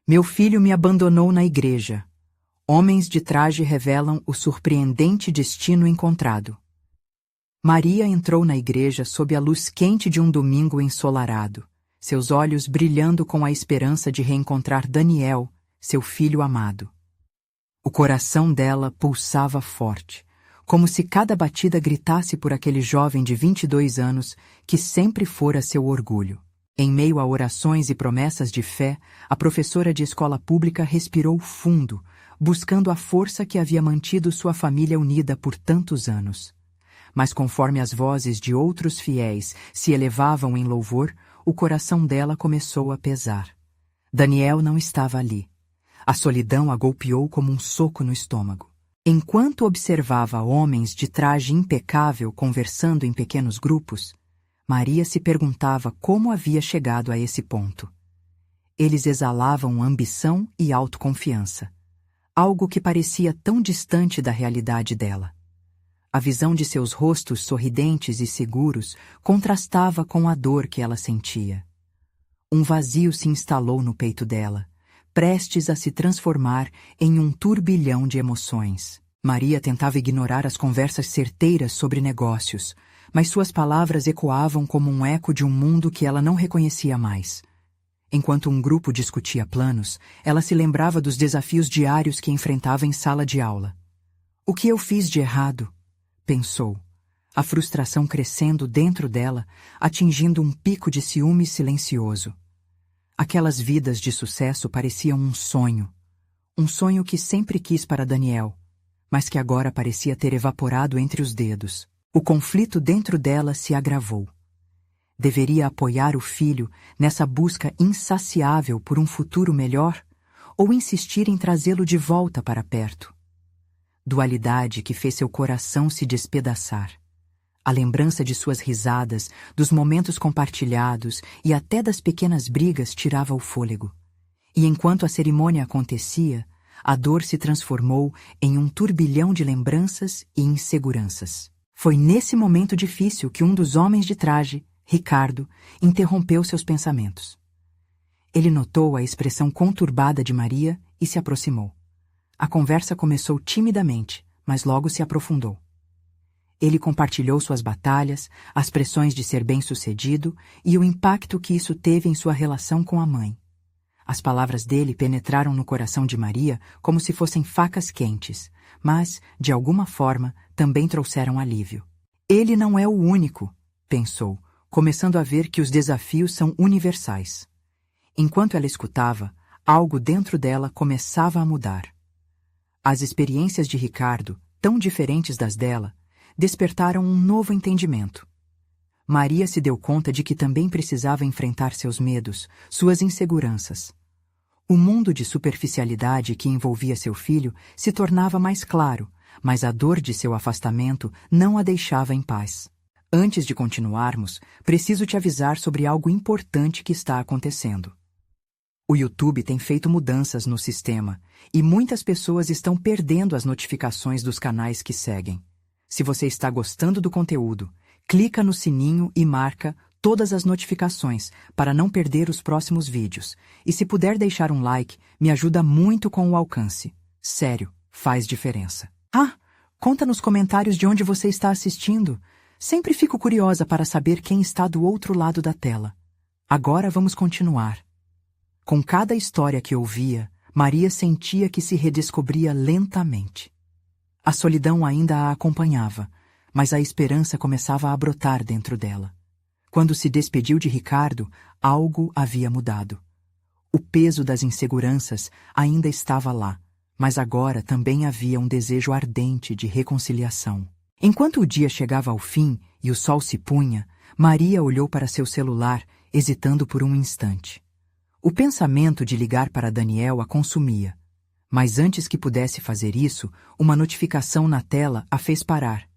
Meu filho me abandonou na igreja. Homens de traje revelam o surpreendente destino encontrado. Maria entrou na igreja sob a luz quente de um domingo ensolarado, seus olhos brilhando com a esperança de reencontrar Daniel, seu filho amado. O coração dela pulsava forte, como se cada batida gritasse por aquele jovem de 22 anos que sempre fora seu orgulho. Em meio a orações e promessas de fé, a professora de escola pública respirou fundo, buscando a força que havia mantido sua família unida por tantos anos. Mas conforme as vozes de outros fiéis se elevavam em louvor, o coração dela começou a pesar. Daniel não estava ali. A solidão a golpeou como um soco no estômago. Enquanto observava homens de traje impecável conversando em pequenos grupos, Maria se perguntava como havia chegado a esse ponto. Eles exalavam ambição e autoconfiança, algo que parecia tão distante da realidade dela. A visão de seus rostos sorridentes e seguros contrastava com a dor que ela sentia. Um vazio se instalou no peito dela, prestes a se transformar em um turbilhão de emoções. Maria tentava ignorar as conversas certeiras sobre negócios, mas suas palavras ecoavam como um eco de um mundo que ela não reconhecia mais. Enquanto um grupo discutia planos, ela se lembrava dos desafios diários que enfrentava em sala de aula. O que eu fiz de errado? Pensou, a frustração crescendo dentro dela, atingindo um pico de ciúme silencioso. Aquelas vidas de sucesso pareciam um sonho que sempre quis para Daniel, mas que agora parecia ter evaporado entre os dedos. O conflito dentro dela se agravou. Deveria apoiar o filho nessa busca insaciável por um futuro melhor ou insistir em trazê-lo de volta para perto? Dualidade que fez seu coração se despedaçar. A lembrança de suas risadas, dos momentos compartilhados e até das pequenas brigas tirava o fôlego. E enquanto a cerimônia acontecia, a dor se transformou em um turbilhão de lembranças e inseguranças. Foi nesse momento difícil que um dos homens de traje, Ricardo, interrompeu seus pensamentos. Ele notou a expressão conturbada de Maria e se aproximou. A conversa começou timidamente, mas logo se aprofundou. Ele compartilhou suas batalhas, as pressões de ser bem-sucedido e o impacto que isso teve em sua relação com a mãe. As palavras dele penetraram no coração de Maria como se fossem facas quentes, mas, de alguma forma, também trouxeram alívio. Ele não é o único, pensou, começando a ver que os desafios são universais. Enquanto ela escutava, algo dentro dela começava a mudar. As experiências de Ricardo, tão diferentes das dela, despertaram um novo entendimento. Maria se deu conta de que também precisava enfrentar seus medos, suas inseguranças. O mundo de superficialidade que envolvia seu filho se tornava mais claro, mas a dor de seu afastamento não a deixava em paz. Antes de continuarmos, preciso te avisar sobre algo importante que está acontecendo. O YouTube tem feito mudanças no sistema e muitas pessoas estão perdendo as notificações dos canais que seguem. Se você está gostando do conteúdo, clica no sininho e marca todas as notificações para não perder os próximos vídeos. E se puder deixar um like, me ajuda muito com o alcance. Sério, faz diferença. Conta nos comentários de onde você está assistindo. Sempre fico curiosa para saber quem está do outro lado da tela. Agora vamos continuar. Com cada história que ouvia, Maria sentia que se redescobria lentamente. A solidão ainda a acompanhava, mas a esperança começava a brotar dentro dela. Quando se despediu de Ricardo, algo havia mudado. O peso das inseguranças ainda estava lá, mas agora também havia um desejo ardente de reconciliação. Enquanto o dia chegava ao fim e o sol se punha, Maria olhou para seu celular, hesitando por um instante. O pensamento de ligar para Daniel a consumia, mas antes que pudesse fazer isso, uma notificação na tela a fez parar.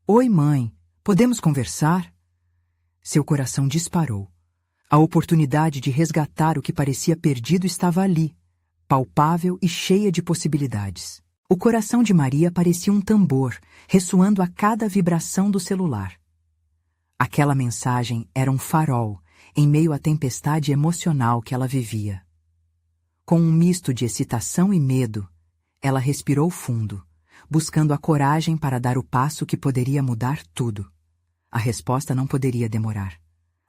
Oi, mãe, podemos conversar? Seu coração disparou. A oportunidade de resgatar o que parecia perdido estava ali, palpável e cheia de possibilidades. O coração de Maria parecia um tambor, ressoando a cada vibração do celular. Aquela mensagem era um farol, em meio à tempestade emocional que ela vivia. Com um misto de excitação e medo, ela respirou fundo, buscando a coragem para dar o passo que poderia mudar tudo. A resposta não poderia demorar.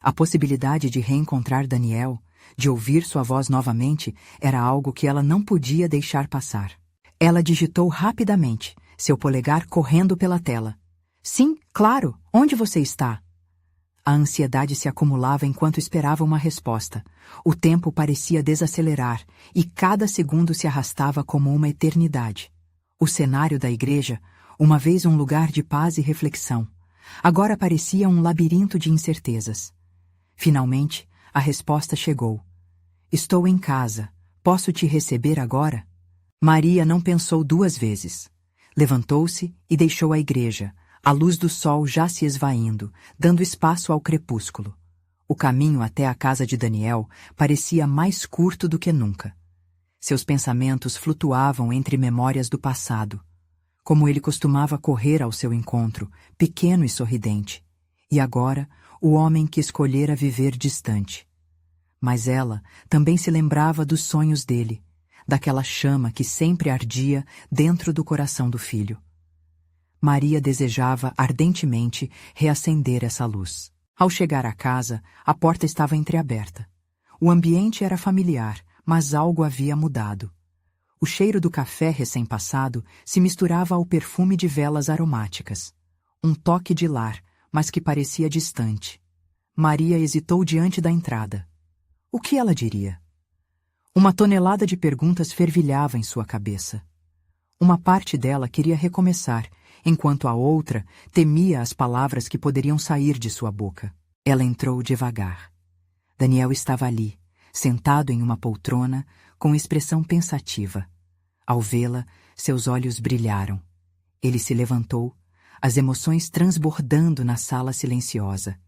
A possibilidade de reencontrar Daniel, de ouvir sua voz novamente, era algo que ela não podia deixar passar. Ela digitou rapidamente, seu polegar correndo pela tela. Sim, claro, onde você está? A ansiedade se acumulava enquanto esperava uma resposta. O tempo parecia desacelerar, e cada segundo se arrastava como uma eternidade. O cenário da igreja, uma vez um lugar de paz e reflexão, agora parecia um labirinto de incertezas. Finalmente, a resposta chegou. Estou em casa. Posso te receber agora? Maria não pensou duas vezes. Levantou-se e deixou a igreja, a luz do sol já se esvaindo, dando espaço ao crepúsculo. O caminho até a casa de Daniel parecia mais curto do que nunca. Seus pensamentos flutuavam entre memórias do passado, como ele costumava correr ao seu encontro, pequeno e sorridente. E agora, o homem que escolhera viver distante. Mas ela também se lembrava dos sonhos dele, daquela chama que sempre ardia dentro do coração do filho. Maria desejava ardentemente reacender essa luz. Ao chegar à casa, a porta estava entreaberta. O ambiente era familiar, mas algo havia mudado. O cheiro do café recém-passado se misturava ao perfume de velas aromáticas. Um toque de lar, mas que parecia distante. Maria hesitou diante da entrada. O que ela diria? Uma tonelada de perguntas fervilhava em sua cabeça. Uma parte dela queria recomeçar, enquanto a outra temia as palavras que poderiam sair de sua boca. Ela entrou devagar. Daniel estava ali, sentado em uma poltrona, com expressão pensativa. Ao vê-la, seus olhos brilharam. Ele se levantou, as emoções transbordando na sala silenciosa.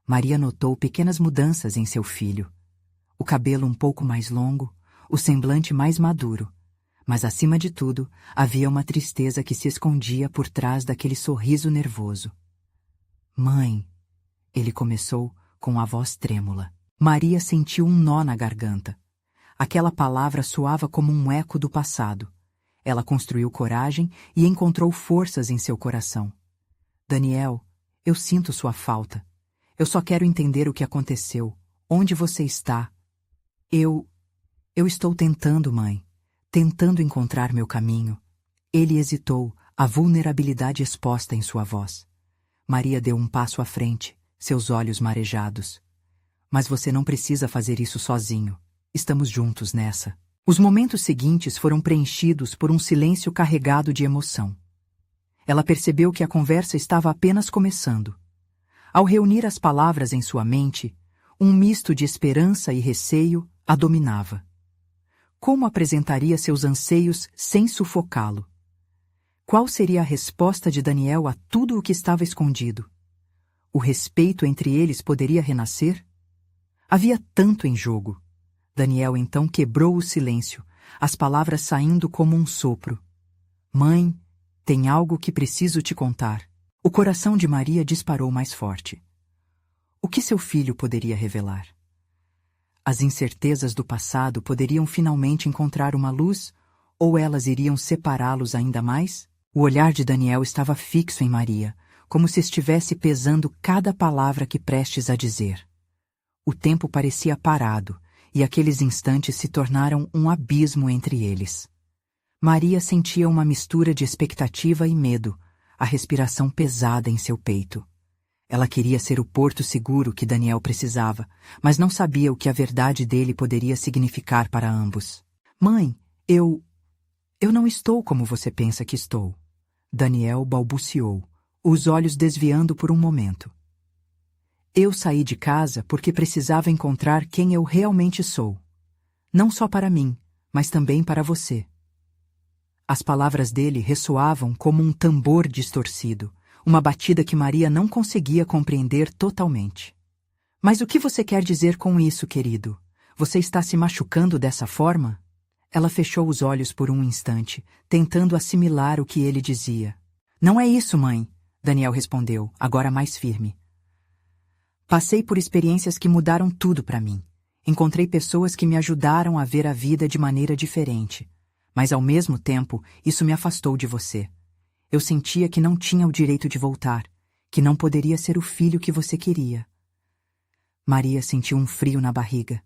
Maria notou pequenas mudanças em seu filho. O cabelo um pouco mais longo, o semblante mais maduro. Mas, acima de tudo, havia uma tristeza que se escondia por trás daquele sorriso nervoso. Mãe, ele começou com a voz trêmula. Maria sentiu um nó na garganta. Aquela palavra soava como um eco do passado. Ela construiu coragem e encontrou forças em seu coração. Daniel, eu sinto sua falta. Eu só quero entender o que aconteceu. Onde você está? Eu estou tentando, mãe. Tentando encontrar meu caminho. Ele hesitou, a vulnerabilidade exposta em sua voz. Maria deu um passo à frente, seus olhos marejados. Mas você não precisa fazer isso sozinho. Estamos juntos nessa. Os momentos seguintes foram preenchidos por um silêncio carregado de emoção. Ela percebeu que a conversa estava apenas começando. Ao reunir as palavras em sua mente, um misto de esperança e receio a dominava. Como apresentaria seus anseios sem sufocá-lo? Qual seria a resposta de Daniel a tudo o que estava escondido? O respeito entre eles poderia renascer? Havia tanto em jogo. Daniel então quebrou o silêncio, as palavras saindo como um sopro. Mãe, tem algo que preciso te contar. O coração de Maria disparou mais forte. O que seu filho poderia revelar? As incertezas do passado poderiam finalmente encontrar uma luz, ou elas iriam separá-los ainda mais? O olhar de Daniel estava fixo em Maria, como se estivesse pesando cada palavra que prestes a dizer. O tempo parecia parado, e aqueles instantes se tornaram um abismo entre eles. Maria sentia uma mistura de expectativa e medo, a respiração pesada em seu peito. Ela queria ser o porto seguro que Daniel precisava, mas não sabia o que a verdade dele poderia significar para ambos. Mãe, eu não estou como você pensa que estou. Daniel balbuciou, os olhos desviando por um momento. Eu saí de casa porque precisava encontrar quem eu realmente sou. Não só para mim, mas também para você. As palavras dele ressoavam como um tambor distorcido, uma batida que Maria não conseguia compreender totalmente. Mas o que você quer dizer com isso, querido? Você está se machucando dessa forma? Ela fechou os olhos por um instante, tentando assimilar o que ele dizia. Não é isso, mãe, Daniel respondeu, agora mais firme. Passei por experiências que mudaram tudo para mim. Encontrei pessoas que me ajudaram a ver a vida de maneira diferente. Mas ao mesmo tempo, isso me afastou de você. Eu sentia que não tinha o direito de voltar, que não poderia ser o filho que você queria. Maria sentiu um frio na barriga.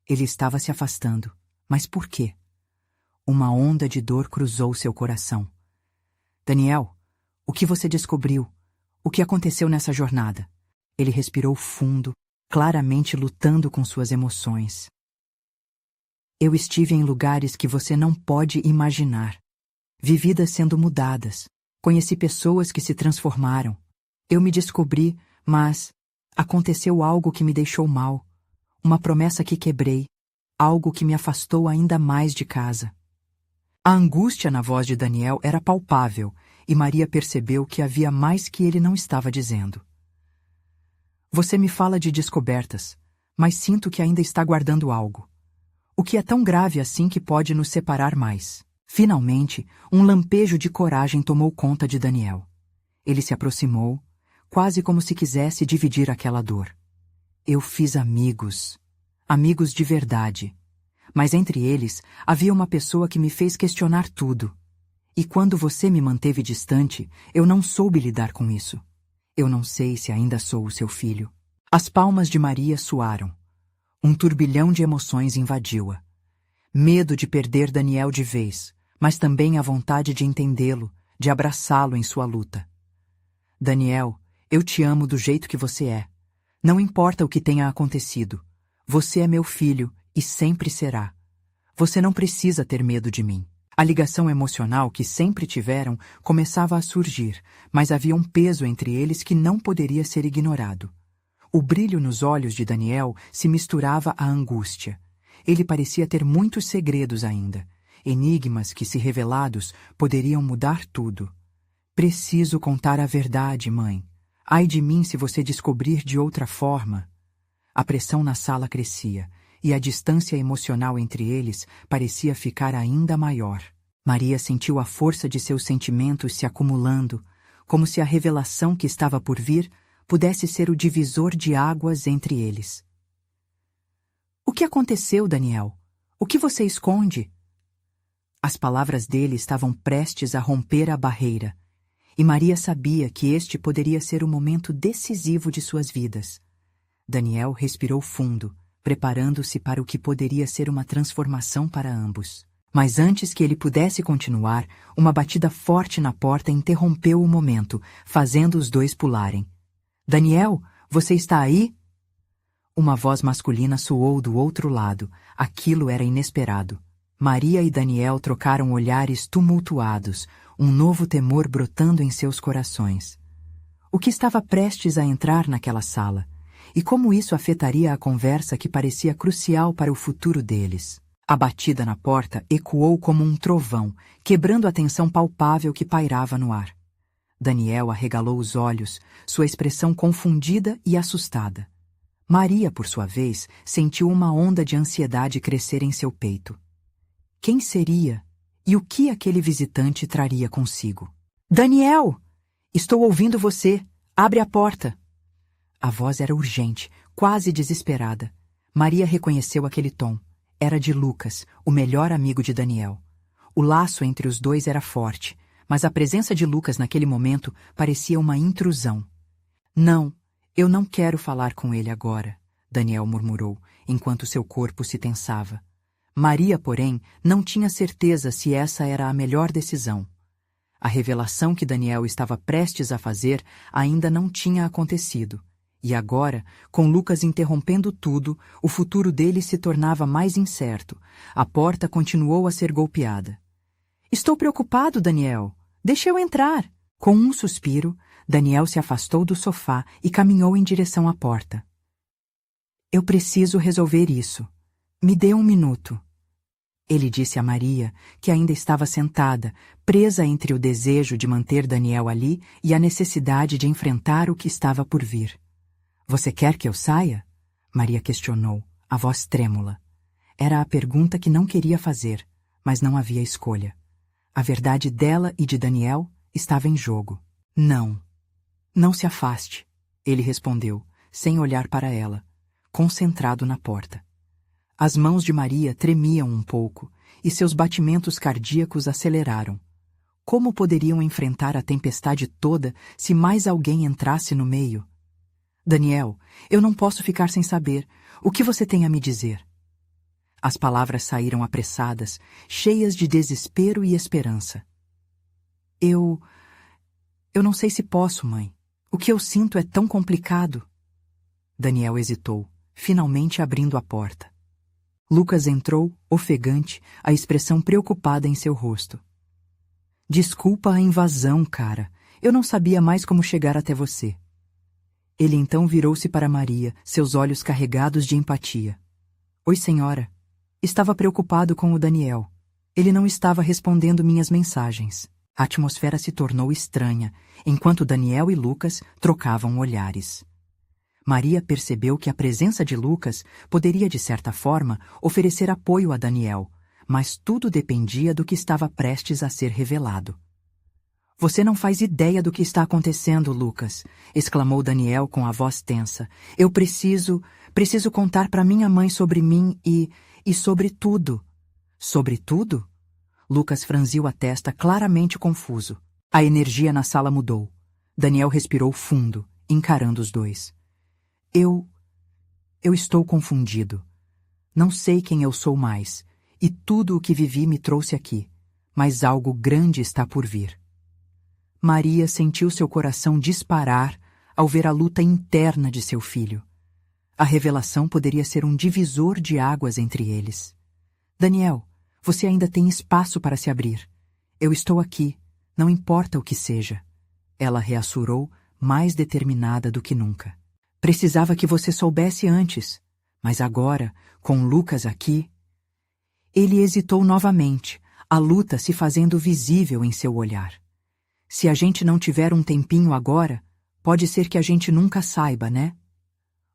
Ele estava se afastando. Mas por quê? Uma onda de dor cruzou seu coração. Daniel, o que você descobriu? O que aconteceu nessa jornada? Ele respirou fundo, claramente lutando com suas emoções. Eu estive em lugares que você não pode imaginar. Vi vidas sendo mudadas. Conheci pessoas que se transformaram. Eu me descobri, mas aconteceu algo que me deixou mal. Uma promessa que quebrei. Algo que me afastou ainda mais de casa. A angústia na voz de Daniel era palpável, e Maria percebeu que havia mais que ele não estava dizendo. Você me fala de descobertas, mas sinto que ainda está guardando algo. O que é tão grave assim que pode nos separar mais? Finalmente, um lampejo de coragem tomou conta de Daniel. Ele se aproximou, quase como se quisesse dividir aquela dor. Eu fiz amigos. Amigos de verdade. Mas entre eles, havia uma pessoa que me fez questionar tudo. E quando você me manteve distante, eu não soube lidar com isso. Eu não sei se ainda sou o seu filho. As palmas de Maria suaram. Um turbilhão de emoções invadiu-a. Medo de perder Daniel de vez, mas também a vontade de entendê-lo, de abraçá-lo em sua luta. Daniel, eu te amo do jeito que você é. Não importa o que tenha acontecido. Você é meu filho e sempre será. Você não precisa ter medo de mim. A ligação emocional que sempre tiveram começava a surgir, mas havia um peso entre eles que não poderia ser ignorado. O brilho nos olhos de Daniel se misturava à angústia. Ele parecia ter muitos segredos ainda, enigmas que, se revelados, poderiam mudar tudo. Preciso contar a verdade, mãe. Ai de mim se você descobrir de outra forma. A pressão na sala crescia, e a distância emocional entre eles parecia ficar ainda maior. Maria sentiu a força de seus sentimentos se acumulando, como se a revelação que estava por vir pudesse ser o divisor de águas entre eles. O que aconteceu, Daniel? O que você esconde? As palavras dele estavam prestes a romper a barreira, e Maria sabia que este poderia ser o momento decisivo de suas vidas. Daniel respirou fundo, preparando-se para o que poderia ser uma transformação para ambos. Mas antes que ele pudesse continuar, uma batida forte na porta interrompeu o momento, fazendo os dois pularem. Daniel, você está aí? Uma voz masculina soou do outro lado. Aquilo era inesperado. Maria e Daniel trocaram olhares tumultuados, um novo temor brotando em seus corações. O que estava prestes a entrar naquela sala? E como isso afetaria a conversa que parecia crucial para o futuro deles? A batida na porta ecoou como um trovão, quebrando a tensão palpável que pairava no ar. Daniel arregalou os olhos, sua expressão confundida e assustada. Maria, por sua vez, sentiu uma onda de ansiedade crescer em seu peito. Quem seria? E o que aquele visitante traria consigo? Daniel! Estou ouvindo você! Abre a porta! A voz era urgente, quase desesperada. Maria reconheceu aquele tom. Era de Lucas, o melhor amigo de Daniel. O laço entre os dois era forte, mas a presença de Lucas naquele momento parecia uma intrusão. Não, eu não quero falar com ele agora, Daniel murmurou, enquanto seu corpo se tensava. Maria, porém, não tinha certeza se essa era a melhor decisão. A revelação que Daniel estava prestes a fazer ainda não tinha acontecido. E agora, com Lucas interrompendo tudo, o futuro dele se tornava mais incerto. A porta continuou a ser golpeada. Estou preocupado, Daniel. Deixa eu entrar. Com um suspiro, Daniel se afastou do sofá e caminhou em direção à porta. Eu preciso resolver isso. Me dê um minuto. Ele disse a Maria, que ainda estava sentada, presa entre o desejo de manter Daniel ali e a necessidade de enfrentar o que estava por vir. Você quer que eu saia? Maria questionou, a voz trêmula. Era a pergunta que não queria fazer, mas não havia escolha. A verdade dela e de Daniel estava em jogo. Não. Não se afaste, ele respondeu, sem olhar para ela, concentrado na porta. As mãos de Maria tremiam um pouco e seus batimentos cardíacos aceleraram. Como poderiam enfrentar a tempestade toda se mais alguém entrasse no meio? Daniel, eu não posso ficar sem saber. O que você tem a me dizer? As palavras saíram apressadas, cheias de desespero e esperança. Eu não sei se posso, mãe. O que eu sinto é tão complicado. Daniel hesitou, finalmente abrindo a porta. Lucas entrou, ofegante, a expressão preocupada em seu rosto. Desculpa a invasão, cara. Eu não sabia mais como chegar até você. Ele então virou-se para Maria, seus olhos carregados de empatia. Oi, senhora. Estava preocupado com o Daniel. Ele não estava respondendo minhas mensagens. A atmosfera se tornou estranha, enquanto Daniel e Lucas trocavam olhares. Maria percebeu que a presença de Lucas poderia, de certa forma, oferecer apoio a Daniel, mas tudo dependia do que estava prestes a ser revelado. Você não faz ideia do que está acontecendo, Lucas, exclamou Daniel com a voz tensa. Eu preciso contar para minha mãe sobre mim e sobre tudo. Sobre tudo? Lucas franziu a testa, claramente confuso. A energia na sala mudou. Daniel respirou fundo, encarando os dois. Eu estou confundido. Não sei quem eu sou mais, e tudo o que vivi me trouxe aqui, mas algo grande está por vir. Maria sentiu seu coração disparar ao ver a luta interna de seu filho. A revelação poderia ser um divisor de águas entre eles. Daniel, você ainda tem espaço para se abrir. Eu estou aqui, não importa o que seja. Ela reassurou, mais determinada do que nunca. Precisava que você soubesse antes, mas agora, com Lucas aqui... Ele hesitou novamente, a luta se fazendo visível em seu olhar. Se a gente não tiver um tempinho agora, pode ser que a gente nunca saiba, né?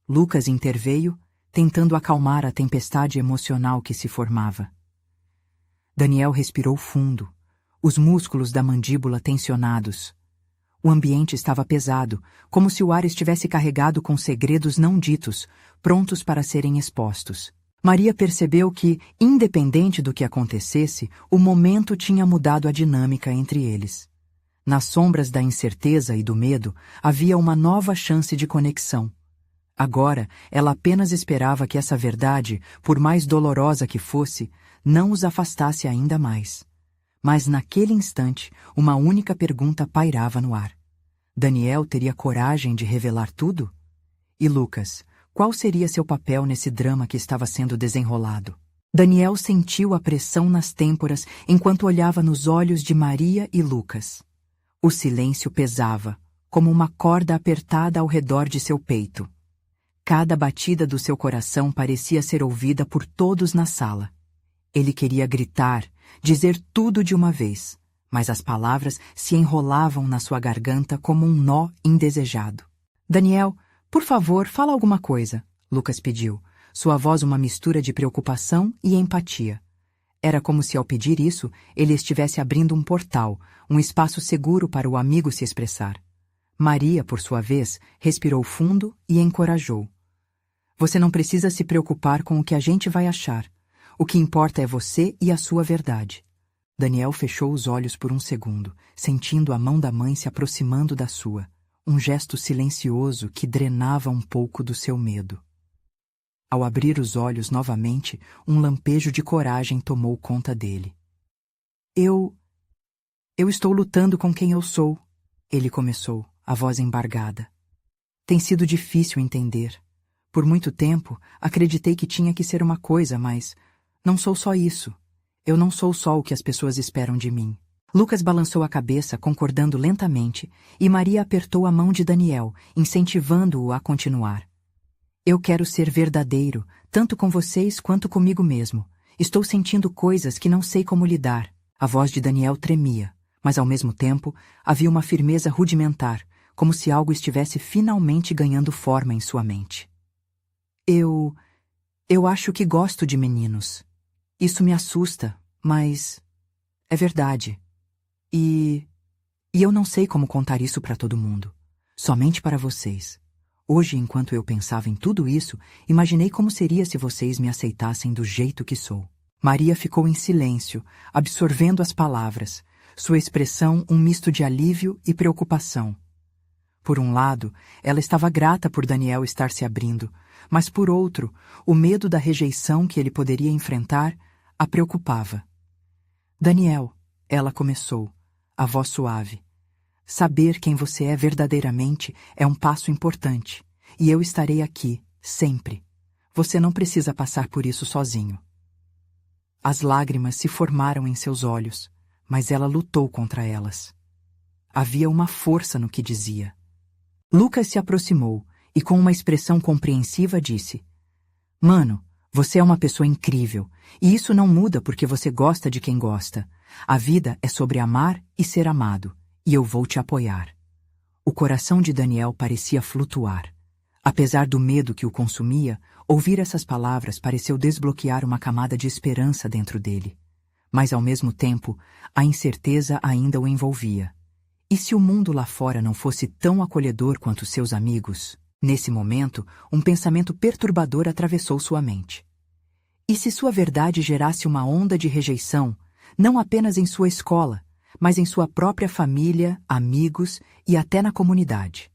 Lucas interveio, tentando acalmar a tempestade emocional que se formava. Daniel respirou fundo, os músculos da mandíbula tensionados. O ambiente estava pesado, como se o ar estivesse carregado com segredos não ditos, prontos para serem expostos. Maria percebeu que, independente do que acontecesse, o momento tinha mudado a dinâmica entre eles. Nas sombras da incerteza e do medo, havia uma nova chance de conexão. Agora, ela apenas esperava que essa verdade, por mais dolorosa que fosse, não os afastasse ainda mais. Mas naquele instante, uma única pergunta pairava no ar. Daniel teria coragem de revelar tudo? E Lucas, qual seria seu papel nesse drama que estava sendo desenrolado? Daniel sentiu a pressão nas têmporas enquanto olhava nos olhos de Maria e Lucas. O silêncio pesava, como uma corda apertada ao redor de seu peito. Cada batida do seu coração parecia ser ouvida por todos na sala. Ele queria gritar, dizer tudo de uma vez, mas as palavras se enrolavam na sua garganta como um nó indesejado. Daniel, por favor, fala alguma coisa, Lucas pediu, sua voz uma mistura de preocupação e empatia. Era como se ao pedir isso, ele estivesse abrindo um portal, um espaço seguro para o amigo se expressar. Maria, por sua vez, respirou fundo e encorajou. Você não precisa se preocupar com o que a gente vai achar. O que importa é você e a sua verdade. Daniel fechou os olhos por um segundo, sentindo a mão da mãe se aproximando da sua, um gesto silencioso que drenava um pouco do seu medo. Ao abrir os olhos novamente, um lampejo de coragem tomou conta dele. Eu estou lutando com quem eu sou, ele começou, a voz embargada. Tem sido difícil entender. Por muito tempo, acreditei que tinha que ser uma coisa, mas não sou só isso. Eu não sou só o que as pessoas esperam de mim. Lucas balançou a cabeça, concordando lentamente, e Maria apertou a mão de Daniel, incentivando-o a continuar. Eu quero ser verdadeiro, tanto com vocês quanto comigo mesmo. Estou sentindo coisas que não sei como lidar. A voz de Daniel tremia, mas ao mesmo tempo havia uma firmeza rudimentar, como se algo estivesse finalmente ganhando forma em sua mente. Eu acho que gosto de meninos. Isso me assusta, mas é verdade. E eu não sei como contar isso para todo mundo. Somente para vocês. Hoje, enquanto eu pensava em tudo isso, imaginei como seria se vocês me aceitassem do jeito que sou. Maria ficou em silêncio, absorvendo as palavras, sua expressão um misto de alívio e preocupação. Por um lado, ela estava grata por Daniel estar se abrindo, mas por outro, o medo da rejeição que ele poderia enfrentar a preocupava. Daniel, ela começou, a voz suave. Saber quem você é verdadeiramente é um passo importante, e eu estarei aqui, sempre. Você não precisa passar por isso sozinho. As lágrimas se formaram em seus olhos, mas ela lutou contra elas. Havia uma força no que dizia. Lucas se aproximou e com uma expressão compreensiva disse: Mano, você é uma pessoa incrível, e isso não muda porque você gosta de quem gosta. A vida é sobre amar e ser amado, e eu vou te apoiar. O coração de Daniel parecia flutuar. Apesar do medo que o consumia, ouvir essas palavras pareceu desbloquear uma camada de esperança dentro dele. Mas, ao mesmo tempo, a incerteza ainda o envolvia. E se o mundo lá fora não fosse tão acolhedor quanto seus amigos? Nesse momento, um pensamento perturbador atravessou sua mente. E se sua verdade gerasse uma onda de rejeição, não apenas em sua escola, mas em sua própria família, amigos e até na comunidade?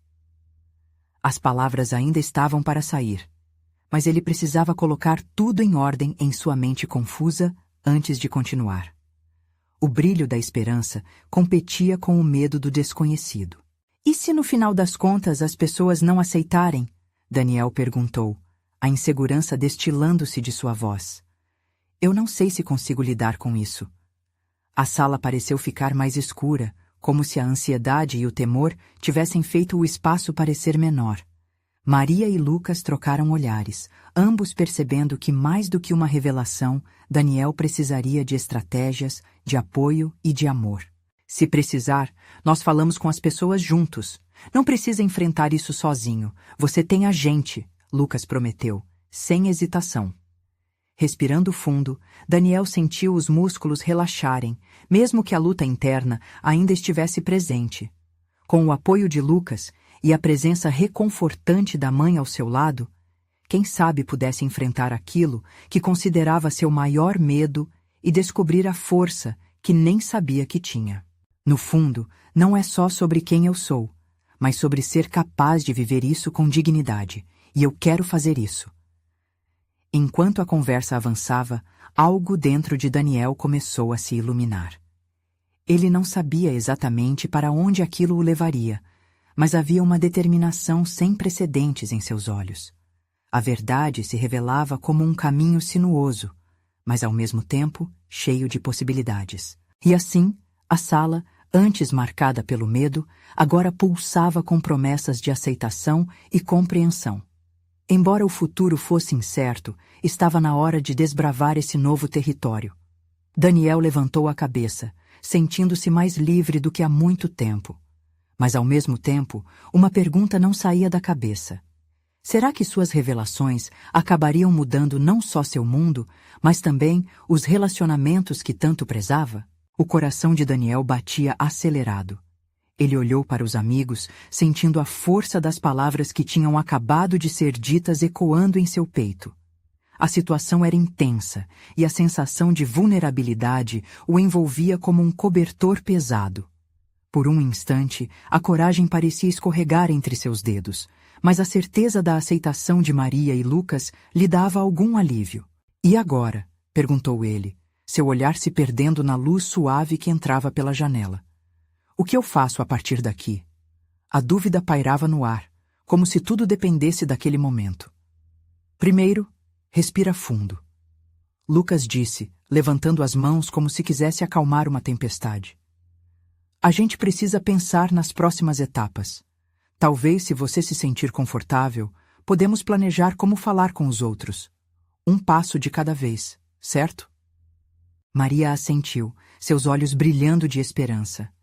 As palavras ainda estavam para sair, mas ele precisava colocar tudo em ordem em sua mente confusa antes de continuar. O brilho da esperança competia com o medo do desconhecido. E se no final das contas as pessoas não aceitarem? Daniel perguntou, a insegurança destilando-se de sua voz. Eu não sei se consigo lidar com isso. A sala pareceu ficar mais escura, como se a ansiedade e o temor tivessem feito o espaço parecer menor. Maria e Lucas trocaram olhares, ambos percebendo que mais do que uma revelação, Daniel precisaria de estratégias, de apoio e de amor. Se precisar, nós falamos com as pessoas juntos. Não precisa enfrentar isso sozinho. Você tem a gente, Lucas prometeu, sem hesitação. Respirando fundo, Daniel sentiu os músculos relaxarem, mesmo que a luta interna ainda estivesse presente. Com o apoio de Lucas e a presença reconfortante da mãe ao seu lado, quem sabe pudesse enfrentar aquilo que considerava seu maior medo e descobrir a força que nem sabia que tinha. No fundo, não é só sobre quem eu sou, mas sobre ser capaz de viver isso com dignidade, e eu quero fazer isso. Enquanto a conversa avançava, algo dentro de Daniel começou a se iluminar. Ele não sabia exatamente para onde aquilo o levaria, mas havia uma determinação sem precedentes em seus olhos. A verdade se revelava como um caminho sinuoso, mas ao mesmo tempo cheio de possibilidades. E assim, a sala, antes marcada pelo medo, agora pulsava com promessas de aceitação e compreensão. Embora o futuro fosse incerto, estava na hora de desbravar esse novo território. Daniel levantou a cabeça, sentindo-se mais livre do que há muito tempo. Mas, ao mesmo tempo, uma pergunta não saía da cabeça. Será que suas revelações acabariam mudando não só seu mundo, mas também os relacionamentos que tanto prezava? O coração de Daniel batia acelerado. Ele olhou para os amigos, sentindo a força das palavras que tinham acabado de ser ditas ecoando em seu peito. A situação era intensa, e a sensação de vulnerabilidade o envolvia como um cobertor pesado. Por um instante, a coragem parecia escorregar entre seus dedos, mas a certeza da aceitação de Maria e Lucas lhe dava algum alívio. E agora? Perguntou ele, seu olhar se perdendo na luz suave que entrava pela janela. O que eu faço a partir daqui? A dúvida pairava no ar, como se tudo dependesse daquele momento. Primeiro, respira fundo. Lucas disse, levantando as mãos como se quisesse acalmar uma tempestade. A gente precisa pensar nas próximas etapas. Talvez, se você se sentir confortável, podemos planejar como falar com os outros. Um passo de cada vez, certo? Maria assentiu, seus olhos brilhando de esperança.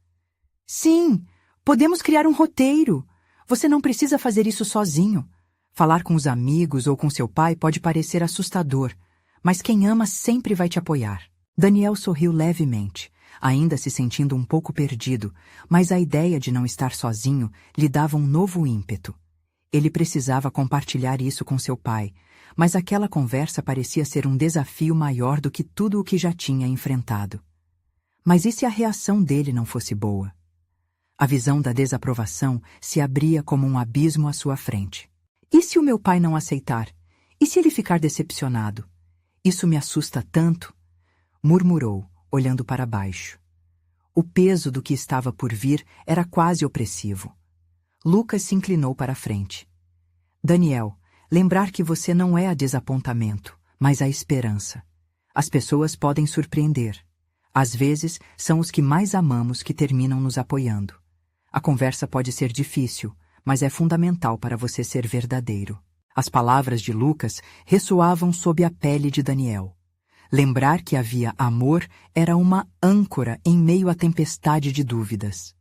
Sim, podemos criar um roteiro. Você não precisa fazer isso sozinho. Falar com os amigos ou com seu pai pode parecer assustador, mas quem ama sempre vai te apoiar. Daniel sorriu levemente, ainda se sentindo um pouco perdido, mas a ideia de não estar sozinho lhe dava um novo ímpeto. Ele precisava compartilhar isso com seu pai, mas aquela conversa parecia ser um desafio maior do que tudo o que já tinha enfrentado. Mas e se a reação dele não fosse boa? A visão da desaprovação se abria como um abismo à sua frente. E se o meu pai não aceitar? E se ele ficar decepcionado? Isso me assusta tanto, murmurou, olhando para baixo. O peso do que estava por vir era quase opressivo. Lucas se inclinou para a frente. Daniel, lembrar que você não é a desapontamento, mas a esperança. As pessoas podem surpreender. Às vezes, são os que mais amamos que terminam nos apoiando. A conversa pode ser difícil, mas é fundamental para você ser verdadeiro. As palavras de Lucas ressoavam sob a pele de Daniel. Lembrar que havia amor era uma âncora em meio à tempestade de dúvidas.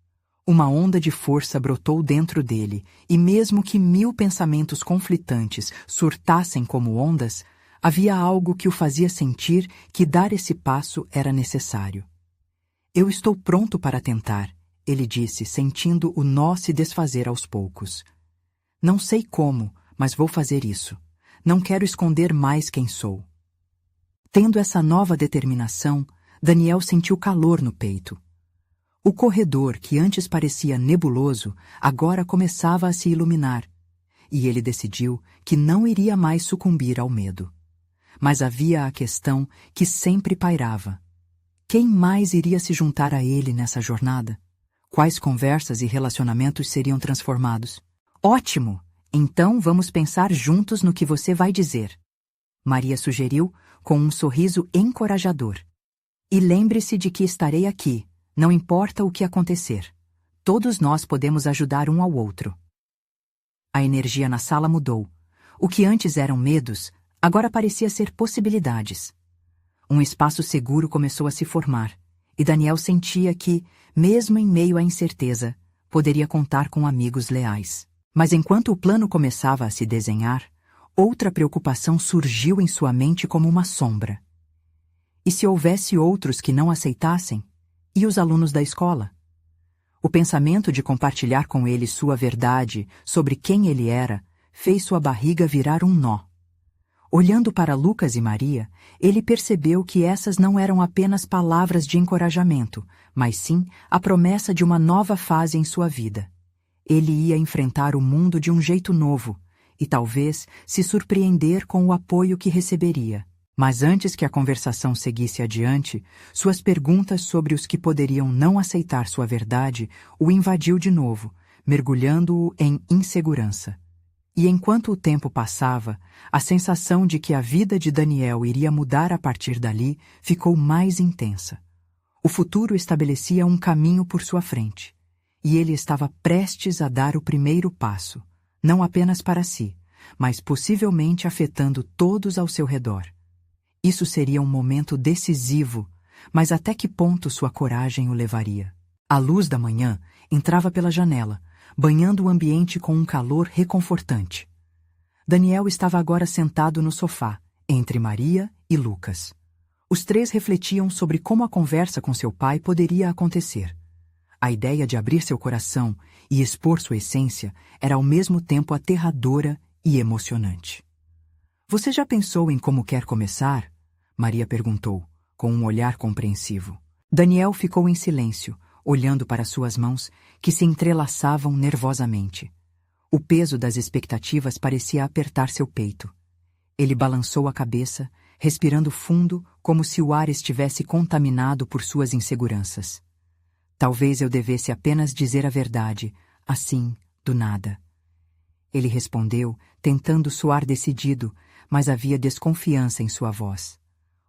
Uma onda de força brotou dentro dele, e mesmo que 1000 pensamentos conflitantes surtassem como ondas, havia algo que o fazia sentir que dar esse passo era necessário. Eu estou pronto para tentar, ele disse, sentindo o nó se desfazer aos poucos. Não sei como, mas vou fazer isso. Não quero esconder mais quem sou. Tendo essa nova determinação, Daniel sentiu calor no peito. O corredor, que antes parecia nebuloso, agora começava a se iluminar, e ele decidiu que não iria mais sucumbir ao medo. Mas havia a questão que sempre pairava. Quem mais iria se juntar a ele nessa jornada? Quais conversas e relacionamentos seriam transformados? Ótimo! Então vamos pensar juntos no que você vai dizer. Maria sugeriu, com um sorriso encorajador. E lembre-se de que estarei aqui, não importa o que acontecer. Todos nós podemos ajudar um ao outro. A energia na sala mudou. O que antes eram medos, agora parecia ser possibilidades. Um espaço seguro começou a se formar, e Daniel sentia que, mesmo em meio à incerteza, poderia contar com amigos leais. Mas enquanto o plano começava a se desenhar, outra preocupação surgiu em sua mente como uma sombra. E se houvesse outros que não aceitassem? E os alunos da escola? O pensamento de compartilhar com eles sua verdade sobre quem ele era fez sua barriga virar um nó. Olhando para Lucas e Maria, ele percebeu que essas não eram apenas palavras de encorajamento, mas sim a promessa de uma nova fase em sua vida. Ele ia enfrentar o mundo de um jeito novo, e talvez se surpreender com o apoio que receberia. Mas antes que a conversação seguisse adiante, suas perguntas sobre os que poderiam não aceitar sua verdade o invadiu de novo, mergulhando-o em insegurança. E enquanto o tempo passava, a sensação de que a vida de Daniel iria mudar a partir dali ficou mais intensa. O futuro estabelecia um caminho por sua frente, e ele estava prestes a dar o primeiro passo, não apenas para si, mas possivelmente afetando todos ao seu redor. Isso seria um momento decisivo, mas até que ponto sua coragem o levaria? A luz da manhã entrava pela janela, banhando o ambiente com um calor reconfortante. Daniel estava agora sentado no sofá, entre Maria e Lucas. Os três refletiam sobre como a conversa com seu pai poderia acontecer. A ideia de abrir seu coração e expor sua essência era ao mesmo tempo aterradora e emocionante. Você já pensou em como quer começar? Maria perguntou, com um olhar compreensivo. Daniel ficou em silêncio, olhando para suas mãos, que se entrelaçavam nervosamente. O peso das expectativas parecia apertar seu peito. Ele balançou a cabeça, respirando fundo, como se o ar estivesse contaminado por suas inseguranças. Talvez eu devesse apenas dizer a verdade, assim, do nada. Ele respondeu, tentando soar decidido, mas havia desconfiança em sua voz.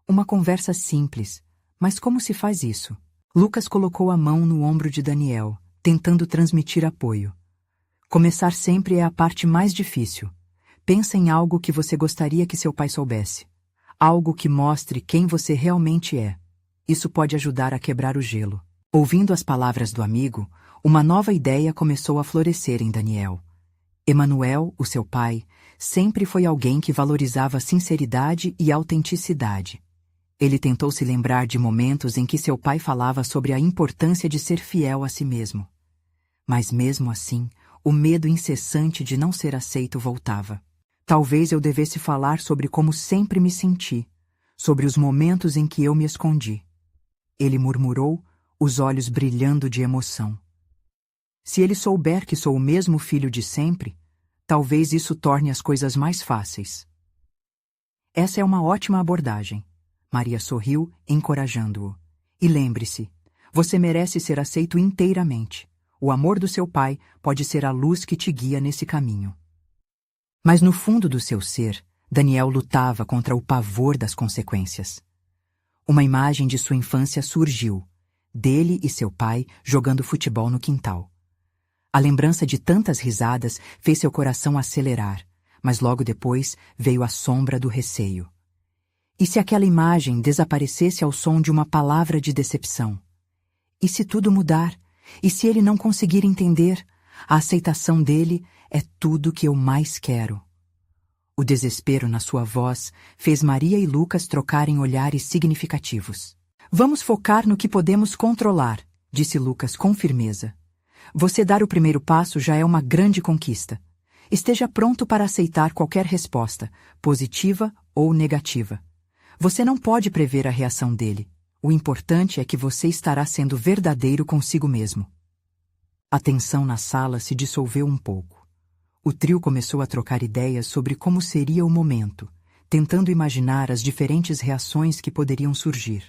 Uma conversa simples, mas como se faz isso? Lucas colocou a mão no ombro de Daniel, tentando transmitir apoio. Começar sempre é a parte mais difícil. Pensa em algo que você gostaria que seu pai soubesse. Algo que mostre quem você realmente é. Isso pode ajudar a quebrar o gelo. Ouvindo as palavras do amigo, uma nova ideia começou a florescer em Daniel. Emanuel, o seu pai, sempre foi alguém que valorizava sinceridade e autenticidade. Ele tentou se lembrar de momentos em que seu pai falava sobre a importância de ser fiel a si mesmo. Mas mesmo assim, O medo incessante de não ser aceito voltava. Talvez eu devesse falar sobre como sempre me senti, sobre os momentos em que eu me escondi. Ele murmurou, os olhos brilhando de emoção. Se ele souber que sou o mesmo filho de sempre, talvez isso torne as coisas mais fáceis. Essa é uma ótima abordagem. Maria sorriu, encorajando-o. E lembre-se, você merece ser aceito inteiramente. O amor do seu pai pode ser a luz que te guia nesse caminho. Mas no fundo do seu ser, Daniel lutava contra o pavor das consequências. Uma imagem de sua infância surgiu, dele e seu pai jogando futebol no quintal. A lembrança de tantas risadas fez seu coração acelerar, mas logo depois veio a sombra do receio. E se aquela imagem desaparecesse ao som de uma palavra de decepção? E se tudo mudar? E se ele não conseguir entender? A aceitação dele é tudo que eu mais quero. O desespero na sua voz fez Maria e Lucas trocarem olhares significativos. Vamos focar no que podemos controlar, disse Lucas com firmeza. Você dar o primeiro passo já é uma grande conquista. Esteja pronto para aceitar qualquer resposta, positiva ou negativa. Você não pode prever a reação dele. O importante é que você estará sendo verdadeiro consigo mesmo. A tensão na sala se dissolveu um pouco. O trio começou a trocar ideias sobre como seria o momento, tentando imaginar as diferentes reações que poderiam surgir.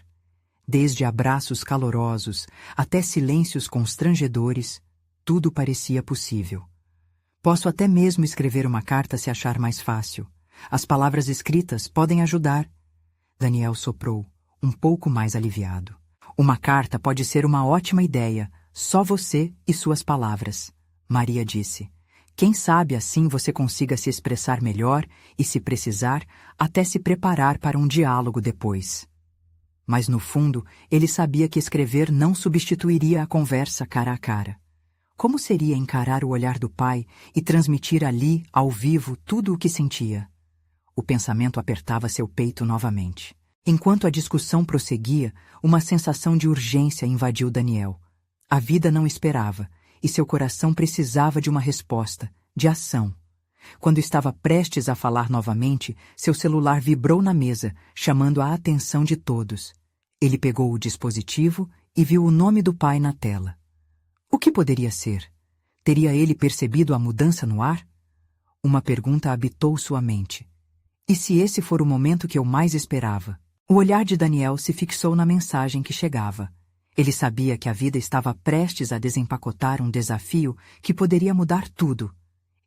Desde abraços calorosos até silêncios constrangedores, tudo parecia possível. Posso até mesmo escrever uma carta se achar mais fácil. As palavras escritas podem ajudar. Daniel soprou, um pouco mais aliviado. Uma carta pode ser uma ótima ideia, só você e suas palavras. Maria disse. Quem sabe assim você consiga se expressar melhor e, se precisar, até se preparar para um diálogo depois. Mas no fundo, ele sabia que escrever não substituiria a conversa cara a cara. Como seria encarar o olhar do pai e transmitir ali, ao vivo, tudo o que sentia? O pensamento apertava seu peito novamente. Enquanto a discussão prosseguia, uma sensação de urgência invadiu Daniel. A vida não esperava, e seu coração precisava de uma resposta, de ação. Quando estava prestes a falar novamente, seu celular vibrou na mesa, chamando a atenção de todos. Ele pegou o dispositivo e viu o nome do pai na tela. O que poderia ser? Teria ele percebido a mudança no ar? Uma pergunta habitou sua mente. E se esse for o momento que eu mais esperava? O olhar de Daniel se fixou na mensagem que chegava. Ele sabia que a vida estava prestes a desempacotar um desafio que poderia mudar tudo.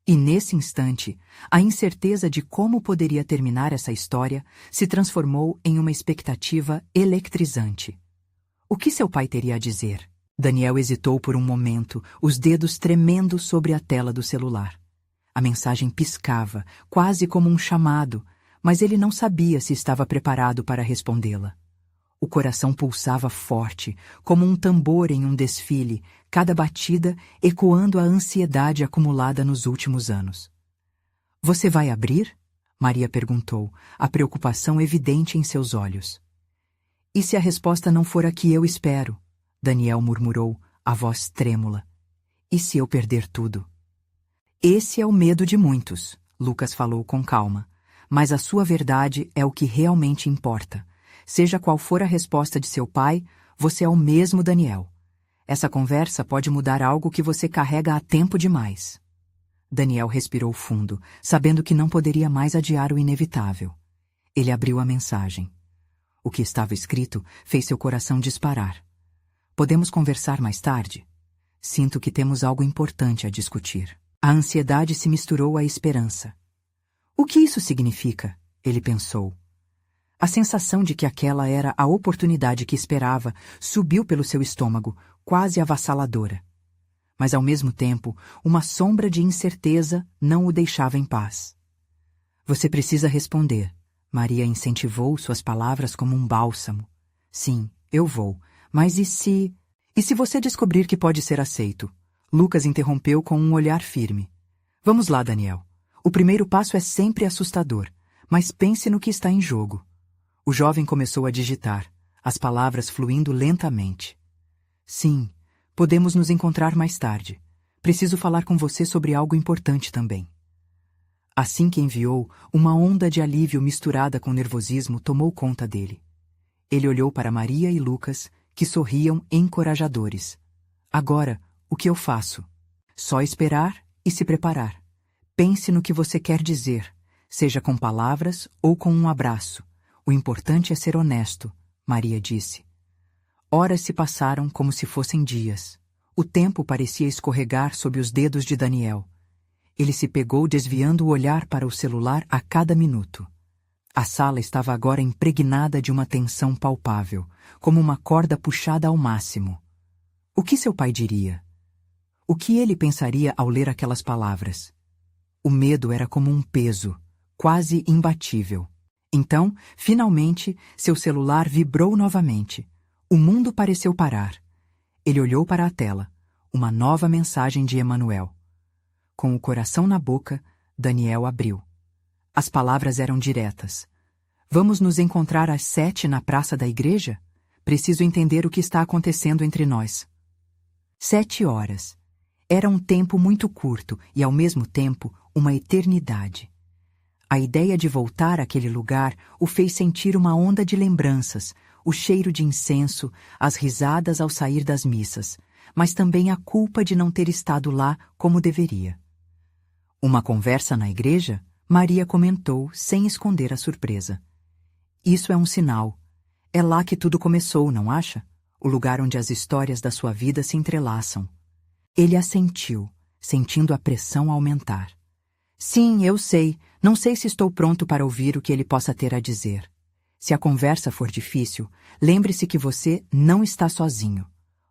E nesse instante, a incerteza de como poderia terminar essa história se transformou em uma expectativa eletrizante. O que seu pai teria a dizer? Daniel hesitou por um momento, os dedos tremendo sobre a tela do celular. A mensagem piscava, quase como um chamado, mas ele não sabia se estava preparado para respondê-la. O coração pulsava forte, como um tambor em um desfile, cada batida ecoando a ansiedade acumulada nos últimos anos. — Você vai abrir? Maria perguntou, a preocupação evidente em seus olhos. — E se a resposta não for a que eu espero? Daniel murmurou, a voz trêmula. — E se eu perder tudo? Esse é o medo de muitos, Lucas falou com calma. Mas a sua verdade é o que realmente importa. Seja qual for a resposta de seu pai, você é o mesmo Daniel. Essa conversa pode mudar algo que você carrega há tempo demais. Daniel respirou fundo, sabendo que não poderia mais adiar o inevitável. Ele abriu a mensagem. O que estava escrito fez seu coração disparar. Podemos conversar mais tarde? Sinto que temos algo importante a discutir. A ansiedade se misturou à esperança. O que isso significa? Ele pensou. A sensação de que aquela era a oportunidade que esperava subiu pelo seu estômago, quase avassaladora. Mas ao mesmo tempo, uma sombra de incerteza não o deixava em paz. Você precisa responder. Maria incentivou suas palavras como um bálsamo. Sim, eu vou. Mas e se... E se você descobrir que pode ser aceito? Lucas interrompeu com um olhar firme. Vamos lá, Daniel. O primeiro passo é sempre assustador, mas pense no que está em jogo. O jovem começou a digitar, as palavras fluindo lentamente. Sim, podemos nos encontrar mais tarde. Preciso falar com você sobre algo importante também. Assim que enviou, uma onda de alívio misturada com nervosismo tomou conta dele. Ele olhou para Maria e Lucas, que sorriam encorajadores. Agora, o que eu faço? Só esperar e se preparar. Pense no que você quer dizer, seja com palavras ou com um abraço. O importante é ser honesto, Maria disse. Horas se passaram como se fossem dias. O tempo parecia escorregar sob os dedos de Daniel. Ele se pegou desviando o olhar para o celular a cada minuto. A sala estava agora impregnada de uma tensão palpável, como uma corda puxada ao máximo. O que seu pai diria? O que ele pensaria ao ler aquelas palavras? O medo era como um peso, quase imbatível. Então, finalmente, seu celular vibrou novamente. O mundo pareceu parar. Ele olhou para a tela. Uma nova mensagem de Emanuel. Com o coração na boca, Daniel abriu. As palavras eram diretas. Vamos nos encontrar às 7 na praça da igreja? Preciso entender o que está acontecendo entre nós. 7 horas. Era um tempo muito curto e, ao mesmo tempo, uma eternidade. A ideia de voltar àquele lugar o fez sentir uma onda de lembranças, o cheiro de incenso, as risadas ao sair das missas, mas também a culpa de não ter estado lá como deveria. Uma conversa na igreja? Maria comentou, sem esconder a surpresa. Isso é um sinal. É lá que tudo começou, não acha? O lugar onde as histórias da sua vida se entrelaçam. Ele assentiu, sentindo a pressão aumentar. Sim, eu sei. Não sei se estou pronto para ouvir o que ele possa ter a dizer. Se a conversa for difícil, lembre-se que você não está sozinho.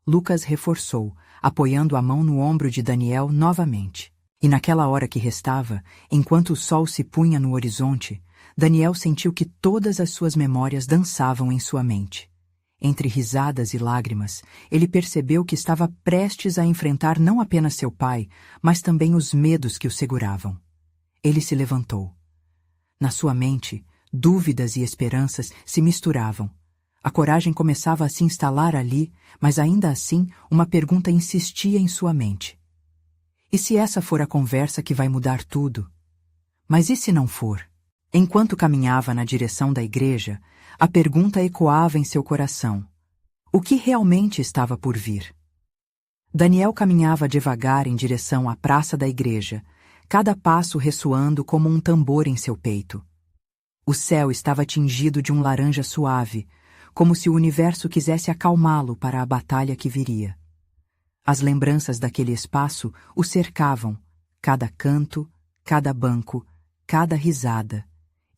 Lucas reforçou, apoiando a mão no ombro de Daniel novamente. E naquela hora que restava, enquanto o sol se punha no horizonte, Daniel sentiu que todas as suas memórias dançavam em sua mente. Entre risadas e lágrimas, ele percebeu que estava prestes a enfrentar não apenas seu pai, mas também os medos que o seguravam. Ele se levantou. Na sua mente, dúvidas e esperanças se misturavam. A coragem começava a se instalar ali, mas ainda assim uma pergunta insistia em sua mente. E se essa for a conversa que vai mudar tudo? Mas e se não for? Enquanto caminhava na direção da igreja, a pergunta ecoava em seu coração. O que realmente estava por vir? Daniel caminhava devagar em direção à praça da igreja, cada passo ressoando como um tambor em seu peito. O céu estava tingido de um laranja suave, como se o universo quisesse acalmá-lo para a batalha que viria. As lembranças daquele espaço o cercavam, cada canto, cada banco, cada risada,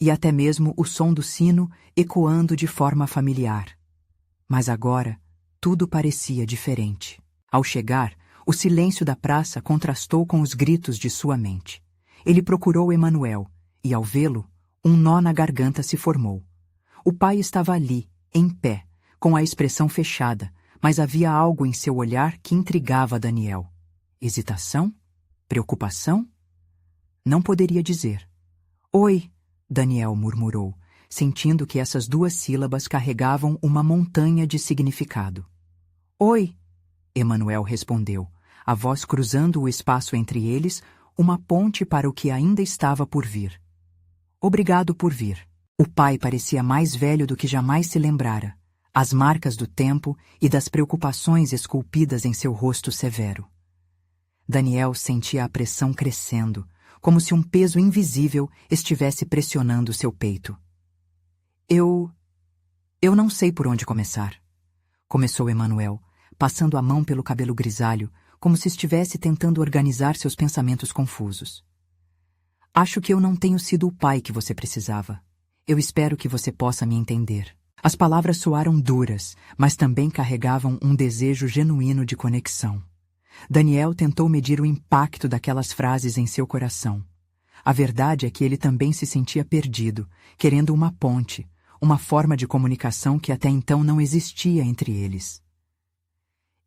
e até mesmo o som do sino ecoando de forma familiar. Mas agora, tudo parecia diferente. Ao chegar, o silêncio da praça contrastou com os gritos de sua mente. Ele procurou Emanuel, e ao vê-lo, um nó na garganta se formou. O pai estava ali, em pé, com a expressão fechada, mas havia algo em seu olhar que intrigava Daniel. Hesitação? Preocupação? Não poderia dizer. Oi, Daniel murmurou, sentindo que essas 2 sílabas carregavam uma montanha de significado. Oi, Emanuel respondeu, a voz cruzando o espaço entre eles, uma ponte para o que ainda estava por vir. Obrigado por vir. O pai parecia mais velho do que jamais se lembrara, as marcas do tempo e das preocupações esculpidas em seu rosto severo. Daniel sentia a pressão crescendo, como se um peso invisível estivesse pressionando seu peito. Eu não sei por onde começar, começou Emanuel, passando a mão pelo cabelo grisalho, como se estivesse tentando organizar seus pensamentos confusos. Acho que eu não tenho sido o pai que você precisava. Eu espero que você possa me entender. As palavras soaram duras, mas também carregavam um desejo genuíno de conexão. Daniel tentou medir o impacto daquelas frases em seu coração. A verdade é que ele também se sentia perdido, querendo uma ponte, uma forma de comunicação que até então não existia entre eles.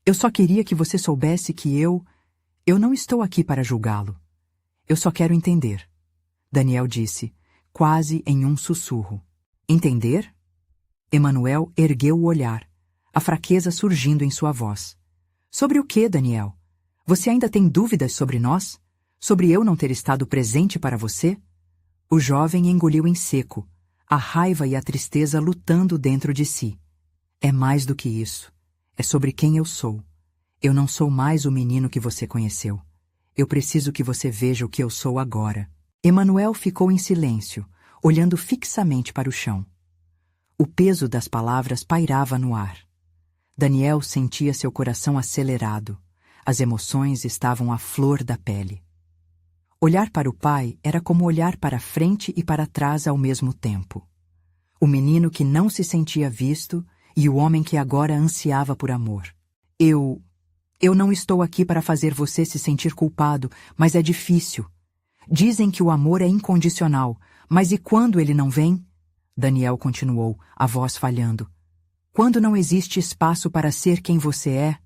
Eu só queria que você soubesse que eu não estou aqui para julgá-lo. Eu só quero entender, Daniel disse, quase em um sussurro. Entender? Emanuel ergueu o olhar, a fraqueza surgindo em sua voz. Sobre o que, Daniel? Você ainda tem dúvidas sobre nós? Sobre eu não ter estado presente para você? O jovem engoliu em seco, a raiva e a tristeza lutando dentro de si. É mais do que isso. É sobre quem eu sou. Eu não sou mais o menino que você conheceu. Eu preciso que você veja o que eu sou agora. Emanuel ficou em silêncio, olhando fixamente para o chão. O peso das palavras pairava no ar. Daniel sentia seu coração acelerado. As emoções estavam à flor da pele. Olhar para o pai era como olhar para frente e para trás ao mesmo tempo. O menino que não se sentia visto e o homem que agora ansiava por amor. Eu não estou aqui para fazer você se sentir culpado, mas é difícil. Dizem que o amor é incondicional, mas e quando ele não vem? Daniel continuou, a voz falhando. Quando não existe espaço para ser quem você é?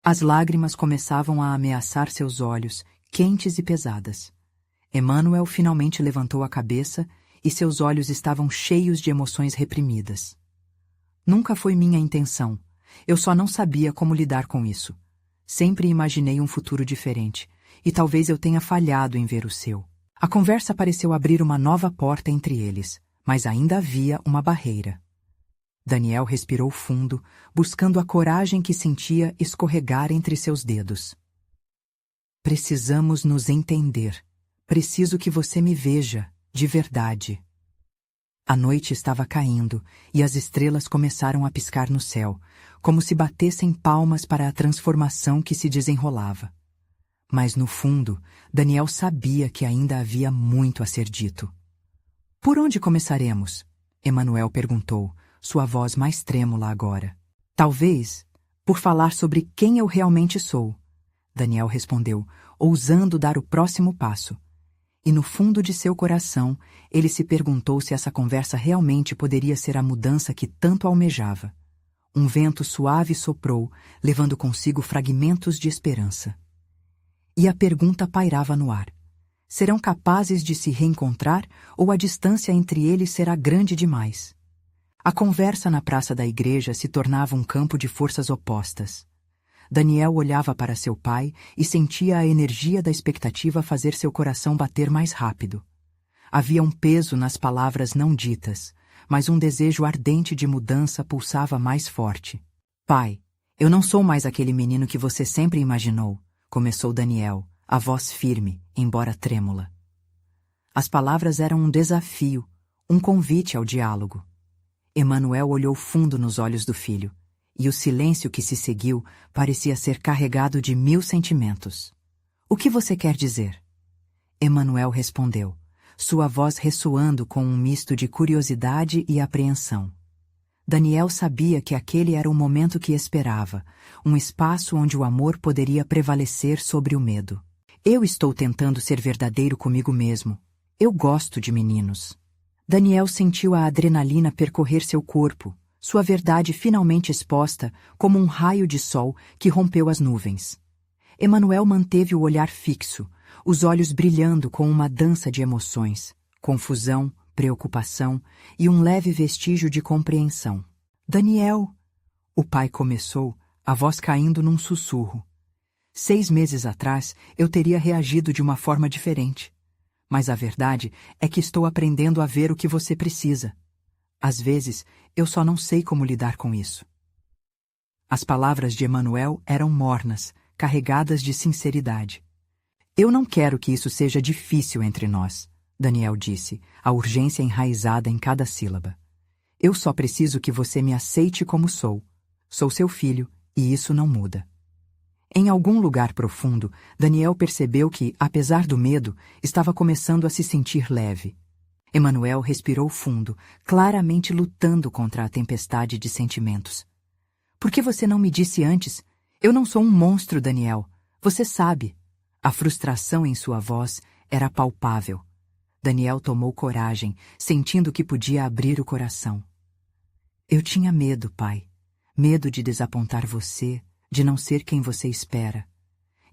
As lágrimas começavam a ameaçar seus olhos, quentes e pesadas. Emanuel finalmente levantou a cabeça e seus olhos estavam cheios de emoções reprimidas. Nunca foi minha intenção. Eu só não sabia como lidar com isso. Sempre imaginei um futuro diferente, e talvez eu tenha falhado em ver o seu. A conversa pareceu abrir uma nova porta entre eles, mas ainda havia uma barreira. Daniel respirou fundo, buscando a coragem que sentia escorregar entre seus dedos. Precisamos nos entender. Preciso que você me veja, de verdade. A noite estava caindo e as estrelas começaram a piscar no céu, como se batessem palmas para a transformação que se desenrolava. Mas no fundo, Daniel sabia que ainda havia muito a ser dito. Por onde começaremos? Emanuel perguntou, sua voz mais trêmula agora. Talvez por falar sobre quem eu realmente sou. Daniel respondeu, ousando dar o próximo passo. E no fundo de seu coração, ele se perguntou se essa conversa realmente poderia ser a mudança que tanto almejava. Um vento suave soprou, levando consigo fragmentos de esperança. E a pergunta pairava no ar. Serão capazes de se reencontrar ou a distância entre eles será grande demais? A conversa na praça da igreja se tornava um campo de forças opostas. Daniel olhava para seu pai e sentia a energia da expectativa fazer seu coração bater mais rápido. Havia um peso nas palavras não ditas, mas um desejo ardente de mudança pulsava mais forte. Pai, eu não sou mais aquele menino que você sempre imaginou, começou Daniel, a voz firme, embora trêmula. As palavras eram um desafio, um convite ao diálogo. Emanuel olhou fundo nos olhos do filho, e o silêncio que se seguiu parecia ser carregado de 1000 sentimentos. O que você quer dizer? Emanuel respondeu, sua voz ressoando com um misto de curiosidade e apreensão. Daniel sabia que aquele era o momento que esperava, um espaço onde o amor poderia prevalecer sobre o medo. Eu estou tentando ser verdadeiro comigo mesmo. Eu gosto de meninos. Daniel sentiu a adrenalina percorrer seu corpo, sua verdade finalmente exposta como um raio de sol que rompeu as nuvens. Emanuel manteve o olhar fixo, os olhos brilhando com uma dança de emoções, confusão, preocupação e um leve vestígio de compreensão. Daniel! O pai começou, a voz caindo num sussurro. 6 meses atrás eu teria reagido de uma forma diferente. Mas a verdade é que estou aprendendo a ver o que você precisa. Às vezes, eu só não sei como lidar com isso. As palavras de Emanuel eram mornas, carregadas de sinceridade. Eu não quero que isso seja difícil entre nós, Daniel disse, a urgência enraizada em cada sílaba. Eu só preciso que você me aceite como sou. Sou seu filho, e isso não muda. Em algum lugar profundo, Daniel percebeu que, apesar do medo, estava começando a se sentir leve. Emanuel respirou fundo, claramente lutando contra a tempestade de sentimentos. Por que você não me disse antes? Eu não sou um monstro, Daniel. Você sabe. A frustração em sua voz era palpável. Daniel tomou coragem, sentindo que podia abrir o coração. Eu tinha medo, pai. Medo de desapontar você, de não ser quem você espera.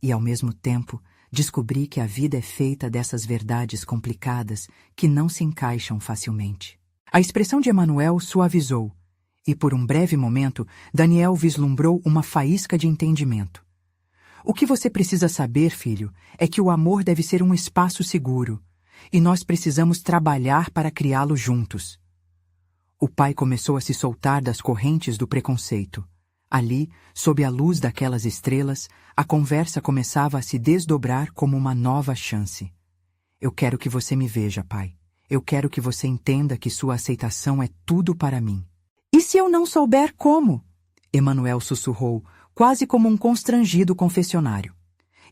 E, ao mesmo tempo, descobri que a vida é feita dessas verdades complicadas que não se encaixam facilmente. A expressão de Emanuel suavizou, e por um breve momento, Daniel vislumbrou uma faísca de entendimento. O que você precisa saber, filho, é que o amor deve ser um espaço seguro, e nós precisamos trabalhar para criá-lo juntos. O pai começou a se soltar das correntes do preconceito. Ali, sob a luz daquelas estrelas, a conversa começava a se desdobrar como uma nova chance. Eu quero que você me veja, pai. Eu quero que você entenda que sua aceitação é tudo para mim. E se eu não souber como? Emanuel sussurrou, quase como um constrangido confessionário.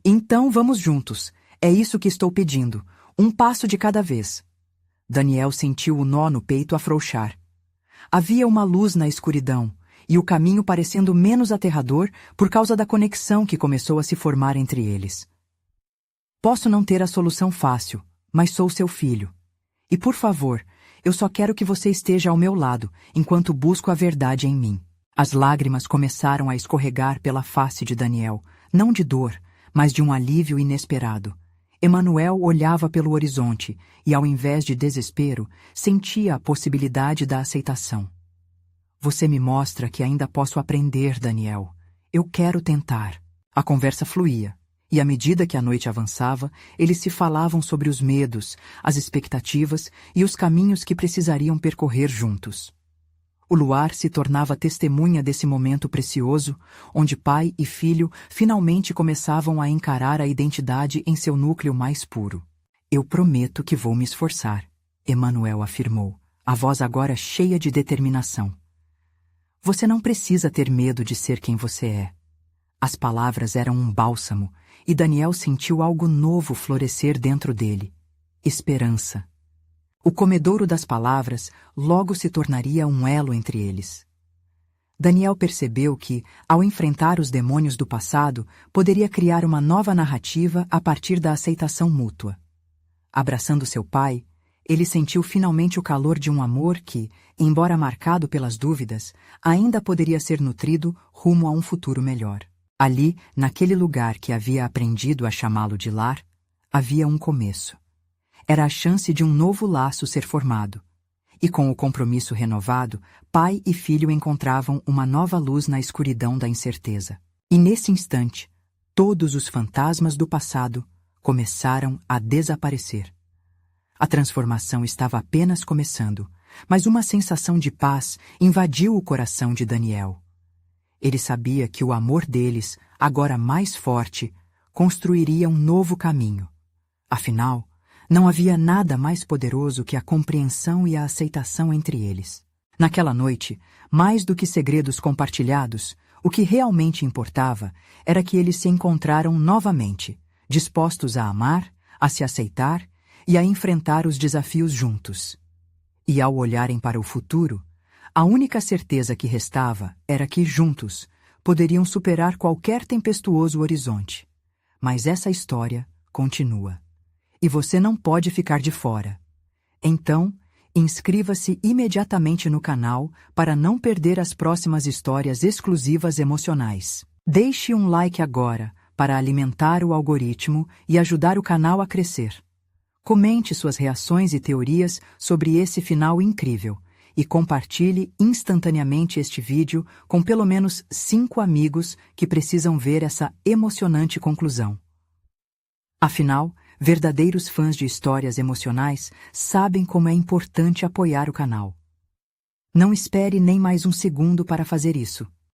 Então vamos juntos. É isso que estou pedindo. Um passo de cada vez. Daniel sentiu o nó no peito afrouxar. Havia uma luz na escuridão, e o caminho parecendo menos aterrador por causa da conexão que começou a se formar entre eles. Posso não ter a solução fácil, mas sou seu filho. E por favor, eu só quero que você esteja ao meu lado, enquanto busco a verdade em mim. As lágrimas começaram a escorregar pela face de Daniel, não de dor, mas de um alívio inesperado. Emanuel olhava pelo horizonte e, ao invés de desespero, sentia a possibilidade da aceitação. Você me mostra que ainda posso aprender, Daniel. Eu quero tentar. A conversa fluía, e à medida que a noite avançava, eles se falavam sobre os medos, as expectativas e os caminhos que precisariam percorrer juntos. O luar se tornava testemunha desse momento precioso, onde pai e filho finalmente começavam a encarar a identidade em seu núcleo mais puro. Eu prometo que vou me esforçar, Emanuel afirmou, a voz agora cheia de determinação. Você não precisa ter medo de ser quem você é. As palavras eram um bálsamo, e Daniel sentiu algo novo florescer dentro dele. Esperança. O comedouro das palavras logo se tornaria um elo entre eles. Daniel percebeu que, ao enfrentar os demônios do passado, poderia criar uma nova narrativa a partir da aceitação mútua. Abraçando seu pai, ele sentiu finalmente o calor de um amor que, embora marcado pelas dúvidas, ainda poderia ser nutrido rumo a um futuro melhor. Ali, naquele lugar que havia aprendido a chamá-lo de lar, havia um começo. Era a chance de um novo laço ser formado. E com o compromisso renovado, pai e filho encontravam uma nova luz na escuridão da incerteza. E nesse instante, todos os fantasmas do passado começaram a desaparecer. A transformação estava apenas começando, mas uma sensação de paz invadiu o coração de Daniel. Ele sabia que o amor deles, agora mais forte, construiria um novo caminho. Afinal, não havia nada mais poderoso que a compreensão e a aceitação entre eles. Naquela noite, mais do que segredos compartilhados, o que realmente importava era que eles se encontraram novamente, dispostos a amar, a se aceitar e a enfrentar os desafios juntos. E ao olharem para o futuro, a única certeza que restava era que, juntos, poderiam superar qualquer tempestuoso horizonte. Mas essa história continua. E você não pode ficar de fora. Então, inscreva-se imediatamente no canal para não perder as próximas histórias exclusivas emocionais. Deixe um like agora para alimentar o algoritmo e ajudar o canal a crescer. Comente suas reações e teorias sobre esse final incrível e compartilhe instantaneamente este vídeo com pelo menos 5 amigos que precisam ver essa emocionante conclusão. Afinal, verdadeiros fãs de histórias emocionais sabem como é importante apoiar o canal. Não espere nem mais um segundo para fazer isso.